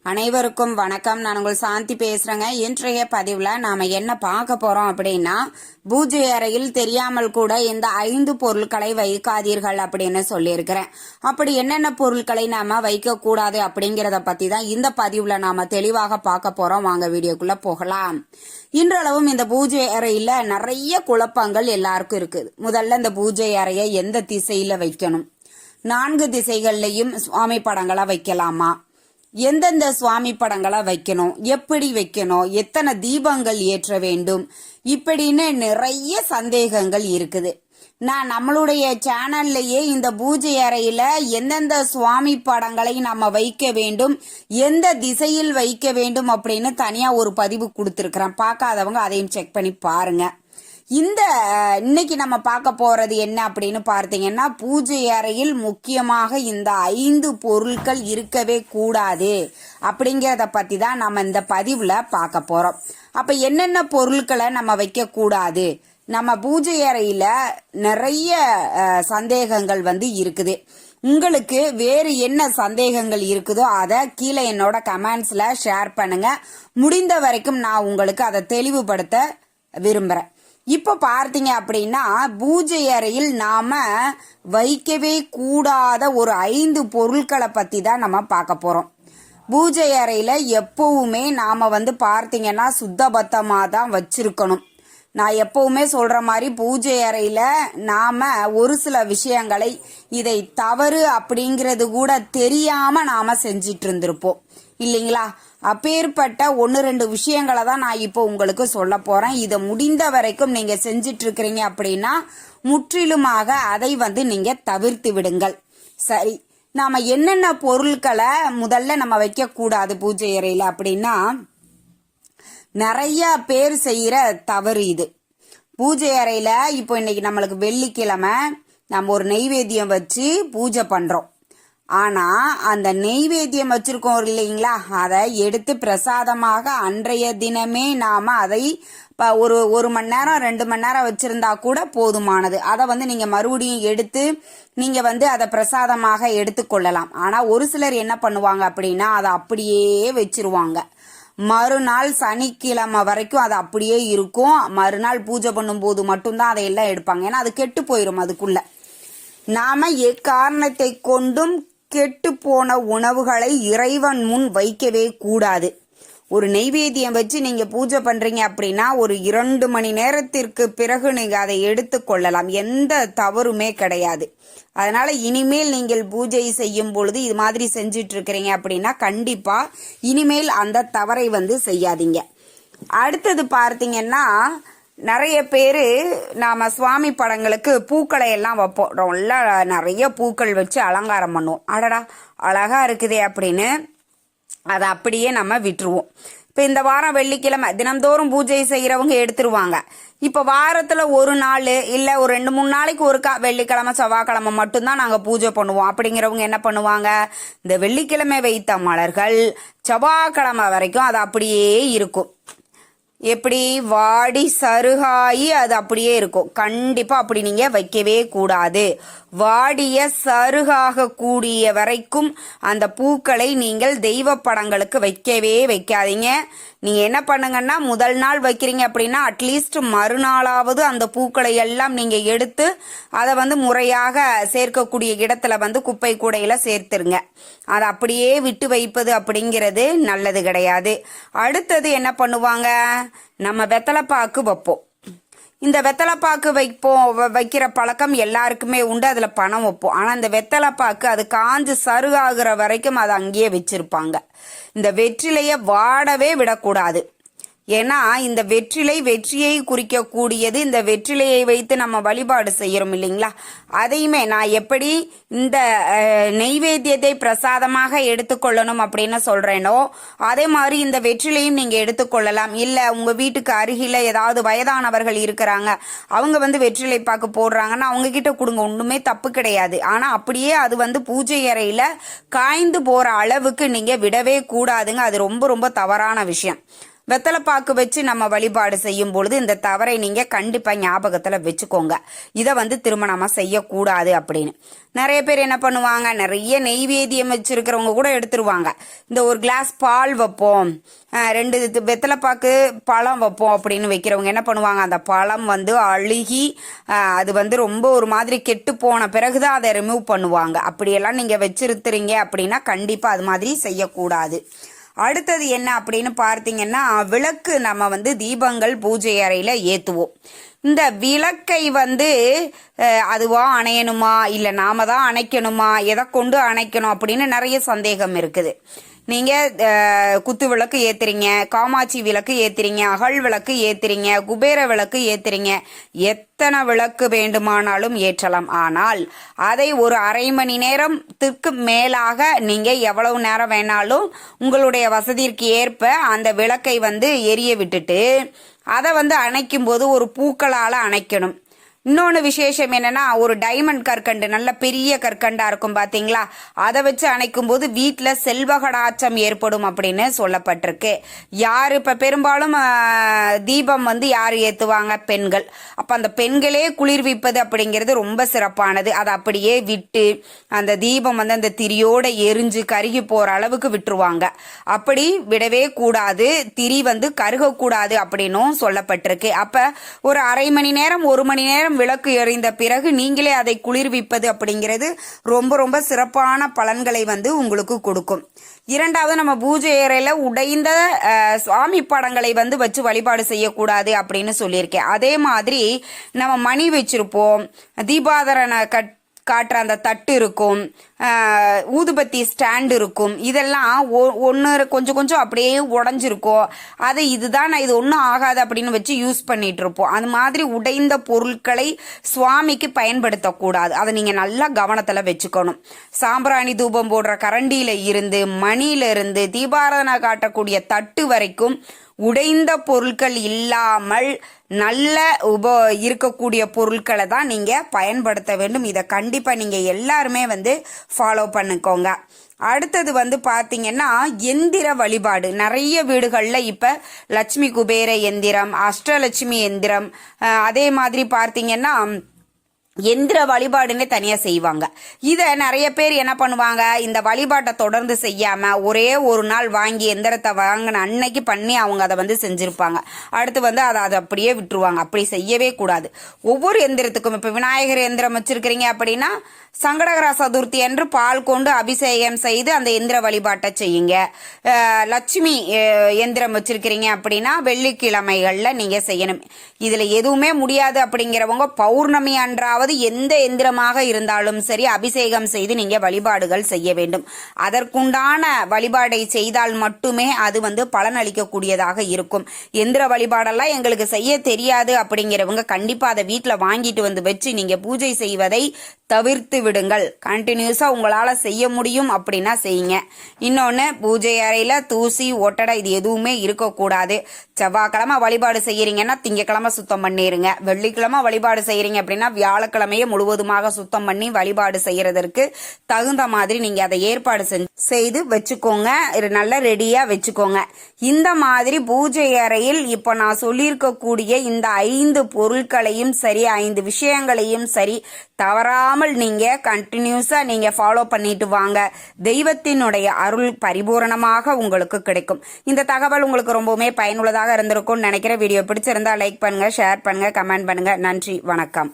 அனைவருக்கும் வணக்கம். நான் உங்கள் சாந்தி பேசுறேங்க. இன்றைய பதிவுல நாம என்ன பார்க்க போறோம் அப்படின்னா, பூஜை அறையில் தெரியாமல் கூட இந்த 5 பொருட்களை வைக்காதீர்கள் அப்படின்னு சொல்லியிருக்கிறேன். அப்படி என்னென்ன பொருட்களை நாம வைக்க கூடாது அப்படிங்கறத பத்தி தான் இந்த பதிவுல நாம தெளிவாக பார்க்க போறோம். வாங்க வீடியோக்குள்ள போகலாம். இன்றளவும் இந்த பூஜை அறையில நிறைய குழப்பங்கள் எல்லாருக்கும் இருக்குது. முதல்ல இந்த பூஜை அறையை எந்த திசையில வைக்கணும், 4 திசைகள்லயும் சுவாமி படங்களா வைக்கலாமா, எந்தெந்த சுவாமி படங்களை வைக்கணும், எப்படி வைக்கணும், எத்தனை தீபங்கள் ஏற்ற வேண்டும், இப்படின்னு நிறைய சந்தேகங்கள் இருக்குது. நான் நம்மளுடைய சேனல்லையே இந்த பூஜை அறையில எந்தெந்த சுவாமி படங்களை நம்ம வைக்க வேண்டும், எந்த திசையில் வைக்க வேண்டும் அப்படின்னு தனியா ஒரு பதிவு கொடுத்துருக்கிறேன். பார்க்காதவங்க அதையும் செக் பண்ணி பாருங்க. இன்னைக்கு நம்ம பார்க்க போறது என்ன அப்படின்னு பார்த்தீங்கன்னா, பூஜை அறையில் முக்கியமாக இந்த 5 பொருட்கள் இருக்கவே கூடாது அப்படிங்கறத பத்தி தான் நம்ம இந்த பதிவுல பார்க்க போறோம். அப்ப என்னென்ன பொருட்களை நம்ம வைக்க கூடாது, நம்ம பூஜை அறையில நிறைய சந்தேகங்கள் இருக்குது. உங்களுக்கு வேறு என்ன சந்தேகங்கள் இருக்குதோ அதை கீழே என்னோட கமெண்ட்ஸ்ல ஷேர் பண்ணுங்க. முடிந்த வரைக்கும் நான் உங்களுக்கு அதை தெளிவுபடுத்த விரும்புறேன். இப்ப பார்த்தீங்க அப்படின்னா, பூஜை அறையில் நாம வைக்கவே கூடாத ஒரு 5 பொருட்களை பத்தி தான் நம்ம பார்க்க போறோம். பூஜை அறையில எப்பவுமே நாம பார்த்தீங்கன்னா சுத்தபத்தமா தான் வச்சிருக்கணும். நான் எப்பவுமே சொல்ற மாதிரி பூஜை அறையில நாம ஒரு சில விஷயங்களை இதை தவறு அப்படிங்கிறது கூட தெரியாம நாம செஞ்சிட்டு இருந்திருப்போம் இல்லைங்களா? அப்பேற்பட்ட 1-2 விஷயங்களை தான் நான் இப்போ உங்களுக்கு சொல்ல போறேன். இதை முடிந்த வரைக்கும் நீங்க செஞ்சிட்டு இருக்கிறீங்க அப்படின்னா முற்றிலுமாக அதை நீங்க தவிர்த்து விடுங்கள். சரி, நாம என்னென்ன பொருட்களை முதல்ல நம்ம வைக்க கூடாது பூஜை அறையில அப்படின்னா, நிறைய பேர் செய்யற தவறு இது. பூஜை அறையில இப்போ இன்னைக்கு நம்மளுக்கு வெள்ளிக்கிழமை நம்ம ஒரு நெய்வேத்தியம் வச்சு பூஜை பண்றோம். ஆனா அந்த நெய்வேத்தியம் வச்சிருக்கோம் இல்லைங்களா, அதை எடுத்து பிரசாதமாக அன்றைய தினமே நாம அதை ஒரு மணி நேரம் 2 மணி நேரம் வச்சிருந்தா கூட போதுமானது. அதை நீங்க மறுபடியும் எடுத்து நீங்க அதை பிரசாதமாக எடுத்துக்கொள்ளலாம். ஆனா ஒரு சிலர் என்ன பண்ணுவாங்க அப்படின்னா, அதை அப்படியே வச்சிருவாங்க. மறுநாள் சனிக்கிழமை வரைக்கும் அது அப்படியே இருக்கும். மறுநாள் பூஜை பண்ணும் போது மட்டும்தான் அதையெல்லாம் எடுப்பாங்க. ஏன்னா அது கெட்டு போயிடும். அதுக்குள்ள நாம எக்காரணத்தை கொண்டும் கெட்டு போன உணவுகளை இறைவன் முன் வைக்கவே கூடாது. ஒரு நெய்வேத்தியம் வச்சு நீங்க பூஜை பண்றீங்க அப்படின்னா ஒரு 2 மணி நேரத்திற்கு பிறகு நீங்க அதை எடுத்துக்கொள்ளலாம். எந்த தவறுமே கிடையாது. அதனால இனிமேல் நீங்கள் பூஜை செய்யும் பொழுது இது மாதிரி செஞ்சிட்டு இருக்கிறீங்க அப்படின்னா கண்டிப்பா இனிமேல் அந்த தவறை செய்யாதீங்க. அடுத்தது பார்த்தீங்கன்னா, நிறைய பேரு நாம சுவாமி படங்களுக்கு பூக்களை எல்லாம் வைப்போம்ல, நிறைய பூக்கள் வச்சு அலங்காரம் பண்ணுவோம். அடடா அழகா இருக்குதே அப்படின்னு அதை அப்படியே நம்ம விட்டுருவோம். இப்போ இந்த வாரம் வெள்ளிக்கிழமை தினந்தோறும் பூஜை செய்யறவங்க எடுத்துருவாங்க. இப்போ வாரத்துல ஒரு நாள் இல்ல ஒரு 2-3 நாளைக்கு ஒருக்கா வெள்ளிக்கிழமை செவ்வாய்க்கிழமை மட்டும்தான் நாங்க பூஜை பண்ணுவோம் அப்படிங்கிறவங்க என்ன பண்ணுவாங்க, இந்த வெள்ளிக்கிழமை வைத்த மலர்கள் செவ்வாய்க்கிழமை வரைக்கும் அது அப்படியே இருக்கும். எப்படி வாடி சருகாயி அது அப்படியே இருக்கும். கண்டிப்பா அப்படி நீங்க வைக்கவே கூடாது. வாடிய சருகாக கூடிய வரைக்கும் அந்த பூக்களை நீங்கள் தெய்வ படங்களுக்கு வைக்கவே வைக்காதீங்க. நீங்க என்ன பண்ணுங்கன்னா, முதல் நாள் வைக்கிறீங்க அப்படின்னா அட்லீஸ்ட் மறுநாளாவது அந்த பூக்களை எல்லாம் நீங்க எடுத்து அதை முறையாக சேர்க்கக்கூடிய இடத்துல குப்பை கூடையில சேர்த்துருங்க. அதை அப்படியே விட்டு வைப்பது அப்படிங்கிறது நல்லது கிடையாது. அடுத்தது என்ன பண்ணுவாங்க, நம்ம வெத்தலைப்பாக்கு வைப்போம். இந்த வெத்தலைப்பாக்கு வைக்கிற பழக்கம் எல்லாருக்குமே உண்டு. அதுல பணம் வைப்போம். ஆனா இந்த வெத்தலைப்பாக்கு அது காஞ்சு சருகாகிற வரைக்கும் அதை அங்கேயே வச்சிருப்பாங்க. இந்த வெற்றிலைய வாடவே விடக்கூடாது. ஏன்னா இந்த வெற்றியை குறிக்கக்கூடியது. இந்த வெற்றிலையை வைத்து நம்ம வழிபாடு செய்யறோம் இல்லைங்களா, அதையுமே நான் எப்படி இந்த நெய்வேத்தியத்தை பிரசாதமாக எடுத்துக்கொள்ளணும் அப்படின்னு சொல்றேனோ அதே மாதிரி இந்த வெற்றிலையும் நீங்க எடுத்துக்கொள்ளலாம். இல்ல உங்க வீட்டுக்கு அருகில ஏதாவது வயதானவர்கள் இருக்கிறாங்க, அவங்க வெற்றிலை பாக்கு போடுறாங்கன்னா அவங்க கிட்ட கொடுங்க, ஒண்ணுமே தப்பு கிடையாது. ஆனா அப்படியே அது பூஜை அறையில காய்ந்து போற அளவுக்கு நீங்க விடவே கூடாதுங்க. அது ரொம்ப ரொம்ப தவறான விஷயம். வெத்தலைப்பாக்கு வச்சு நம்ம வழிபாடு செய்யும் பொழுது இந்த தவறை நீங்க கண்டிப்பா ஞாபகத்துல வச்சுக்கோங்க. இதை திரும்ப நம்ம செய்யக்கூடாது அப்படின்னு. நிறைய பேர் என்ன பண்ணுவாங்க, நிறைய நெய்வேத்தியம் வச்சிருக்கிறவங்க கூட எடுத்துருவாங்க. இந்த ஒரு கிளாஸ் பால் வைப்போம், 2 வெத்தலைப்பாக்கு பழம் வைப்போம் அப்படின்னு வைக்கிறவங்க என்ன பண்ணுவாங்க, அந்த பழம் அழுகி அது ரொம்ப ஒரு மாதிரி கெட்டு போன பிறகுதான் அதை ரிமூவ் பண்ணுவாங்க. அப்படியெல்லாம் நீங்க வச்சிருக்கிறீங்க அப்படின்னா கண்டிப்பா அது மாதிரி செய்யக்கூடாது. அடுத்தது என்ன அப்படின்னு பார்த்தீங்கன்னா, விளக்கு நம்ம தீபங்கள் பூஜை அறையில ஏத்துவோம். இந்த விளக்கை அதுவா அணையணுமா இல்ல நாம தான் அணைக்கணுமா, எதை கொண்டு அணைக்கணும் அப்படின்னு நிறைய சந்தேகம் இருக்குது. நீங்க குத்து விளக்கு ஏத்துறீங்க, காமாட்சி விளக்கு ஏத்துறீங்க, அகல் விளக்கு ஏத்துறீங்க, குபேர விளக்கு ஏத்துறீங்க, எத்தனை விளக்கு வேண்டுமானாலும் ஏற்றலாம். ஆனால் அதை ஒரு அரை மணி நேரத்துக்கு மேலாக நீங்க எவ்வளவு நேரம் வேணாலும் உங்களுடைய வசதிக்கு ஏற்ப அந்த விளக்கை எரிய விட்டுட்டு அதை அணைக்கும் போது ஒரு பூக்களால அணைக்கணும். இன்னொன்று விசேஷம் என்னன்னா, ஒரு டைமண்ட் கற்கண்டு நல்ல பெரிய கற்கண்டா இருக்கும் பாத்தீங்களா, அதை வச்சு அணைக்கும் போது வீட்டுல செல்வகடாச்சம் ஏற்படும் அப்படின்னு சொல்லப்பட்டிருக்கு. யாரு இப்ப பெரும்பாலும் தீபம் யாரு ஏத்துவாங்க, பெண்கள். அப்ப அந்த பெண்களே குளிர்விப்பது அப்படிங்கிறது ரொம்ப சிறப்பானது. அதை அப்படியே விட்டு அந்த தீபம் அந்த திரியோட எரிஞ்சு கருகி போற அளவுக்கு விட்டுருவாங்க. அப்படி விடவே கூடாது, திரி கருகக்கூடாது அப்படின்னும் சொல்லப்பட்டிருக்கு. அப்ப ஒரு அரை மணி நேரம் 1 மணி நேரம் விளக்கு எறிந்த பிறகு நீங்களே அதை குளிர்விப்பது அப்படிங்கிறது ரொம்ப ரொம்ப சிறப்பான பலன்களை உங்களுக்கு கொடுக்கும். இரண்டாவது, நம்ம பூஜை அறையில உடைந்த சுவாமி படங்களை வச்சு வழிபாடு செய்யக்கூடாது அப்படின்னு சொல்லியிருக்கேன். அதே மாதிரி நம்ம மணி வச்சிருப்போம், தீபாதரண காட்டுற அந்த தட்டு இருக்கும், ஊதுபத்தி ஸ்டாண்ட் இருக்கும். இதெல்லாம் ஒன்று கொஞ்சம் கொஞ்சம் அப்படியே உடஞ்சிருக்கும். அது இதுதான் இது ஒன்றும் ஆகாது அப்படின்னு வச்சு யூஸ் பண்ணிட்டு இருப்போம். அது மாதிரி உடைந்த பொருட்களை சுவாமிக்கு பயன்படுத்தக்கூடாது. அதை நீங்கள் நல்லா கவனத்தில் வச்சுக்கணும். சாம்பிராணி தூபம் போடுற கரண்டியில இருந்து, மணியில இருந்து, தீபாராதனை காட்டக்கூடிய தட்டு வரைக்கும் உடைந்த பொருட்கள் இல்லாமல் நல்ல இருக்கக்கூடிய பொருட்களை தான் நீங்க பயன்படுத்த வேண்டும். இதை கண்டிப்பா நீங்க எல்லாருமே ஃபாலோ பண்ணிக்கோங்க. அடுத்தது பாத்தீங்கன்னா, எந்திர வழிபாடு. நிறைய வீடுகள்ல இப்ப லட்சுமி குபேர எந்திரம், அஷ்டலட்சுமி எந்திரம், அதே மாதிரி பார்த்தீங்கன்னா எந்திர வழிபாடுன்னே தனியா செய்வாங்க. இத நிறைய பேர் என்ன பண்ணுவாங்க, இந்த வழிபாட்டை தொடர்ந்து செய்யாம ஒரே ஒரு நாள் வாங்கி எந்திரத்தை வாங்கின அன்னைக்கு பண்ணி அவங்க அதை செஞ்சிருப்பாங்க. அடுத்து அதை அப்படியே விட்டுருவாங்க. அப்படி செய்யவே கூடாது. ஒவ்வொரு எந்திரத்துக்கும் இப்ப விநாயகர் எந்திரம் வச்சிருக்கிறீங்க அப்படின்னா சங்கடகர சதுர்த்தி என்று பால் கொண்டு அபிஷேகம் செய்து அந்த எந்திர வழிபாட்டை செய்யுங்க. லட்சுமி எந்திரம் வச்சிருக்கிறீங்க அப்படின்னா வெள்ளிக்கிழமைகள்ல நீங்க செய்யணும். இதுல எதுவுமே முடியாது அப்படிங்கிறவங்க பௌர்ணமி அன்றாவது எந்த எந்திரமாக இருந்தாலும் சரி அபிஷேகம் செய்து நீங்க வழிபாடுகள் செய்ய வேண்டும். அதற்குண்டான வழிபாடை செய்தால் மட்டுமே அது பலன் அளிக்கக்கூடியதாக இருக்கும். எந்திர வழிபாடெல்லாம் எங்களுக்கு செய்ய தெரியாது அப்படிங்கிறவங்க கண்டிப்பா அதை வீட்டுல வாங்கிட்டு வச்சு நீங்க பூஜை செய்வதை தவிர்த்து விடுங்கள். கண்டினியூஸா உங்களால செய்ய முடியும் அப்படின்னா செய்யுங்க. இன்னொன்னு, பூஜை அறையில தூசி ஒட்டடை இது எதுவுமே இருக்கக்கூடாது. செவ்வாய்க்கிழமை வழிபாடு செய்யறீங்கன்னா திங்கக்கிழமை சுத்தம் பண்ணிருங்க. வெள்ளிக்கிழமை வழிபாடு செய்யறீங்க அப்படின்னா வியாழக்கிழமையே முழுவதுமாக சுத்தம் பண்ணி வழிபாடு செய்யறதற்கு தகுந்த மாதிரி நீங்க அதை ஏற்பாடு செய்து வச்சுக்கோங்க. நல்லா ரெடியா வச்சுக்கோங்க. இந்த மாதிரி பூஜை அறையில் இப்ப நான் சொல்லியிருக்கக்கூடிய இந்த 5 பொருட்களையும் சரி, 5 விஷயங்களையும் சரி தவறாமல் நீங்க கண்டினியூஸா நீங்க ஃபாலோ பண்ணிட்டு வாங்க. தெய்வத்தினுடைய அருள் பரிபூரணமாக உங்களுக்கு கிடைக்கும். இந்த தகவல் உங்களுக்கு ரொம்பவுமே பயனுள்ளதாக இருந்திருக்கும் நினைக்கிற. வீடியோ பிடிச்சிருந்தா லைக் பண்ணுங்க, ஷேர் பண்ணுங்க, கமெண்ட் பண்ணுங்க. நன்றி, வணக்கம்.